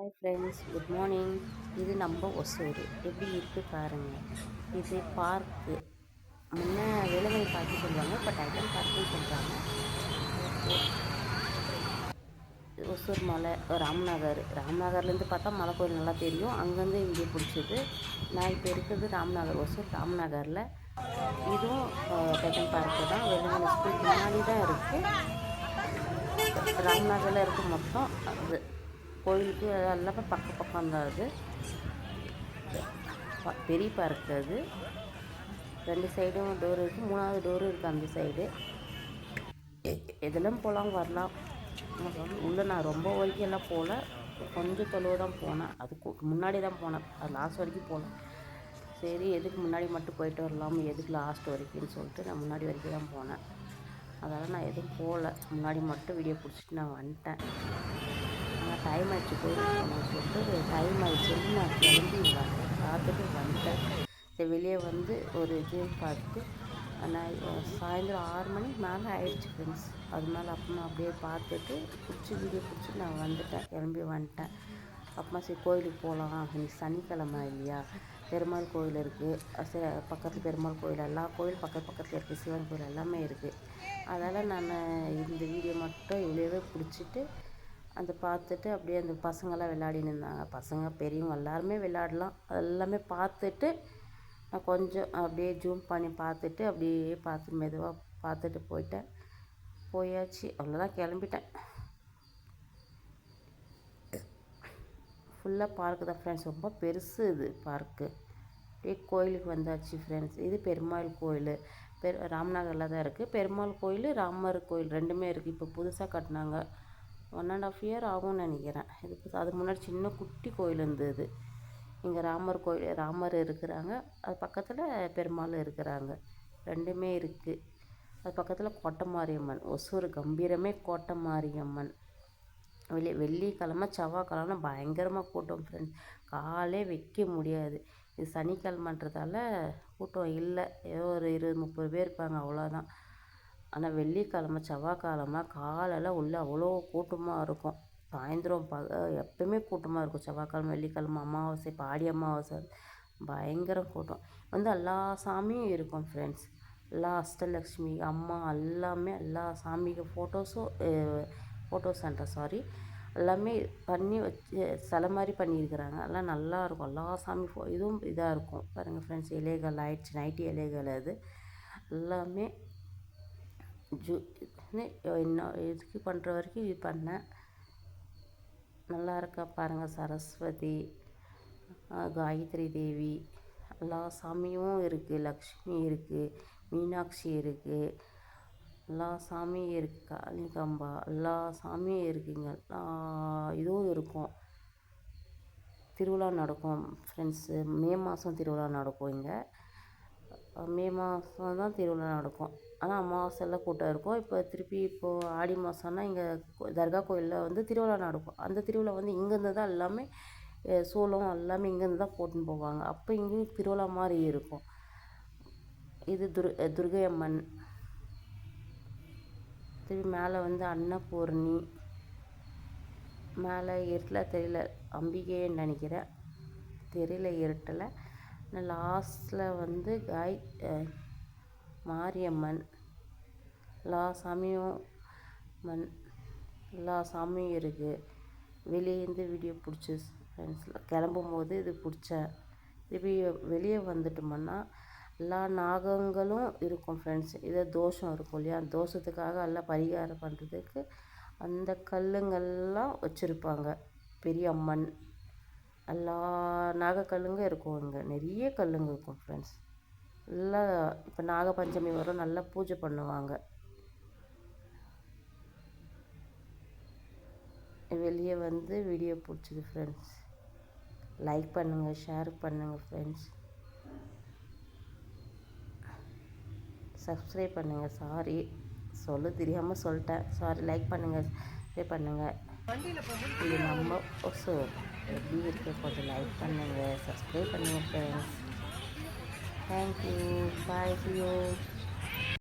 Hi friends, good morning. இது நம்ம ஒசூர் எப்படி இருக்குது பாருங்கள். இது பார்க்கு. முன்னே வேலுமணி பார்க்கு சொல்லுவாங்க, இப்போ டைட்டன் பார்க்குன்னு சொல்கிறாங்க. ஒசூர் மலை ராம்நகர்லேருந்து பார்த்தா மலை கோயில் நல்லா தெரியும். அங்கேருந்து இங்கே பிடிச்சது. நான் இப்போ இருக்கிறது ஒசூர் ராம்நகரில். இதுவும் டைட்டன் பார்க்கு தான். வேலுமணி ஸ்கூல் முன்னாடி தான் இருக்குது. ராம்நகரில் இருக்குது மொத்தம். அது கோயிலுக்கு எல்லாமே பக்கம் தான். அது பெரிய பார்க்கு. அது ரெண்டு சைடும் டோர் இருக்குது, மூணாவது டோரும் இருக்குது அந்த சைடு. எதெல்லாம் போகலாம் வரலாம். உள்ளே நான் ரொம்ப வரைக்கும் எல்லாம் போகல, கொஞ்சம் தொலைவு தான் போனேன். அதுக்கு முன்னாடி தான் போனேன், அது லாஸ்ட் வரைக்கும் போனேன். சரி, எதுக்கு முன்னாடி மட்டும் போயிட்டு வரலாம், எதுக்கு லாஸ்ட் வரைக்கும்னு சொல்லிட்டு நான் முன்னாடி வரைக்கும் தான் போனேன். அதனால் நான் எதுவும் போகல, முன்னாடி மட்டும் வீடியோ பிடிச்சிட்டு நான் வந்துட்டேன். ஆனால் டைம் ஆகிடுச்சு, கோயிலுக்கு சொல்லிட்டு டைம் ஆகிடுச்சுன்னு நான் கிளம்பி பார்த்துட்டு வந்துட்டேன். சரி, வெளியே வந்து ஒரு இது பார்த்து நான் சாயந்தரம் 6 மணிக்கு மேலே ஆயிடுச்சு ஃப்ரெண்ட்ஸ். அது மேலே அப்புறமா அப்படியே பார்த்துட்டு வீடியோ பிடிச்சி நான் கிளம்பி வந்துட்டேன். அப்புறமா சரி கோயிலுக்கு போகலாம், இன்னைக்கு சனிக்கிழமை இல்லையா, பெருமாள் கோயில் இருக்குது. சரி, பக்கத்தில் பெருமாள் கோயில், எல்லா கோயில் பக்கத்தில் இருக்குது, சிவன் கோயில் எல்லாமே இருக்குது. அதனால் நான் இந்த வீடியோ மட்டும் இவ்வளோவே பிடிச்சிட்டு அந்த பார்த்துட்டு அப்படியே அந்த பசங்களாம் விளையாடின்னு இருந்தாங்க. பசங்க பெரியவங்க எல்லாருமே விளையாடலாம். அதெல்லாமே பார்த்துட்டு நான் கொஞ்சம் அப்படியே ஜூம் பண்ணி பார்த்துட்டு அப்படியே பார்த்து மெதுவாக பார்த்துட்டு போயாச்சு. அவ்வளோதான், கிளம்பிட்டேன். ஃபுல்லாக பார்க்கு தான் ஃப்ரெண்ட்ஸ், ரொம்ப பெருசு இது பார்க்கு. அப்படியே கோயிலுக்கு வந்தாச்சு ஃப்ரெண்ட்ஸ். இது பெருமாள் கோயில், ராம்நகரில் தான் இருக்குது. பெருமாள் கோயில், ராமர் கோயில் ரெண்டுமே இருக்குது. இப்போ புதுசாக கட்டினாங்க, 1.5 இயர் ஆகும்னு நினைக்கிறேன். அது முன்னாடி சின்ன குட்டி கோயில் இருந்தது. இங்கே ராமர் இருக்கிறாங்க, அது பக்கத்தில் பெருமாள் இருக்கிறாங்க, ரெண்டுமே இருக்குது. அது பக்கத்தில் கோட்டை மாரியம்மன், ஒசூர் கம்பீரமே கோட்டை மாரியம்மன். வெள்ளிக்கிழமை செவ்வாய்க்கிழமை பயங்கரமாக கூட்டம் ஃப்ரெண்ட்ஸ், காலே வைக்க முடியாது. இது சனிக்கிழமைன்றதால கூட்டம் இல்லை, ஏதோ ஒரு 20-30 பேர் இருப்பாங்க, அவ்வளோதான். ஆனால் வெள்ளிக்கிழமை செவ்வாய்க்கிழமை காலெல்லாம் உள்ளே அவ்வளோ கூட்டமாக இருக்கும். சாயந்தரம் எப்பவுமே கூட்டமாக இருக்கும். செவ்வாய்க்கிழமை, வெள்ளிக்கிழமை, அமாவாசை, பாடி அமாவாசை பயங்கர கூட்டம். எல்லா சாமியும் இருக்கும் ஃப்ரெண்ட்ஸ். எல்லா அஷ்டலக்ஷ்மி அம்மா எல்லாமே, எல்லா சாமிக்கு எல்லாமே பண்ணி வச்சு சிலை மாதிரி பண்ணியிருக்கிறாங்க. எல்லாம் நல்லாயிருக்கும். எல்லா சாமி இதுவும் இதாக இருக்கும் பாருங்கள் ஃப்ரெண்ட்ஸ். இலைகள் ஆயிடுச்சு, நைட்டு இலைகள். அது எல்லாமே இன்னும் இதுக்கு பண்ணுற வரைக்கும் இது பண்ணேன். நல்லா இருக்கா பாருங்கள். சரஸ்வதி, காயத்ரி தேவி, எல்லா சாமியும் இருக்குது. லக்ஷ்மி இருக்குது, மீனாட்சி இருக்குது, எல்லா சாமியும் இருக்குது. காளிகம்பா, எல்லா சாமியும் இருக்குங்க. இதுவும் இருக்கும். திருவிழா நடக்கும் ஃப்ரெண்ட்ஸு. மே மாதம் திருவிழா நடக்கும். இங்கே மே மாதம் தான் திருவிழா நடக்கும். ஆனால் அமாவாசையில் கூட்டம் இருக்கும். இப்போது ஆடி மாதம்னா இங்கே தர்கா கோயிலில் திருவிழா நடக்கும். அந்த திருவிழா இங்கேருந்து தான் எல்லாமே சூளம் எல்லாமே இங்கேருந்து தான் போட்டுன்னு போவாங்க. அப்போ இங்கேயும் திருவிழா மாதிரி இருக்கும். இது துர்கை அம்மன். திருப்பி மேலே அன்னபூர்ணி, மேலே இருட்டில் தெரியல, அம்பிகைன்னு நினைக்கிறேன், தெரியல இருட்டில். லாஸ்ட்டில் மாரியம்மன், எல்லா சாமியும் இருக்குது. வெளியேருந்து வீடியோ பிடிச்சி ஃப்ரெண்ட்ஸ் கிளம்பும் போது இது பிடிச்சேன். திருப்பி வெளியே வந்துட்டோம்னா எல்லா நாகங்களும் இருக்கும் ஃப்ரெண்ட்ஸ். இதே தோஷம் இருக்கும் இல்லையா, அந்த தோஷத்துக்காக எல்லாம் பரிகாரம் பண்ணுறதுக்கு அந்த கல்லுங்கள்லாம் வச்சுருப்பாங்க. பெரிய அம்மன், எல்லா நாகக்கல்லுங்க இருக்கும். இங்கே நிறைய கல்லுங்க இருக்கும் ஃப்ரெண்ட்ஸ். எல்லாம் இப்போ நாகபஞ்சமி வரும், நல்லா பூஜை பண்ணுவாங்க. வெளியே வீடியோ பிடிச்சிது ஃப்ரெண்ட்ஸ். லைக் பண்ணுங்கள், ஷேர் பண்ணுங்கள் ஃப்ரெண்ட்ஸ், சப்ஸ்கிரைப் பண்ணுங்கள். சாரி, தெரியாமல் சொல்லிட்டேன், சாரி. லைக் பண்ணுங்கள், சப்ஸ்கிரைப் பண்ணுங்கள். இது நம்ம ஒசூர் எப்படி இருக்குது, கொஞ்சம் லைக் பண்ணுங்கள், சப்ஸ்கிரைப் பண்ணுங்கள் friends. Thank you, bye, see you.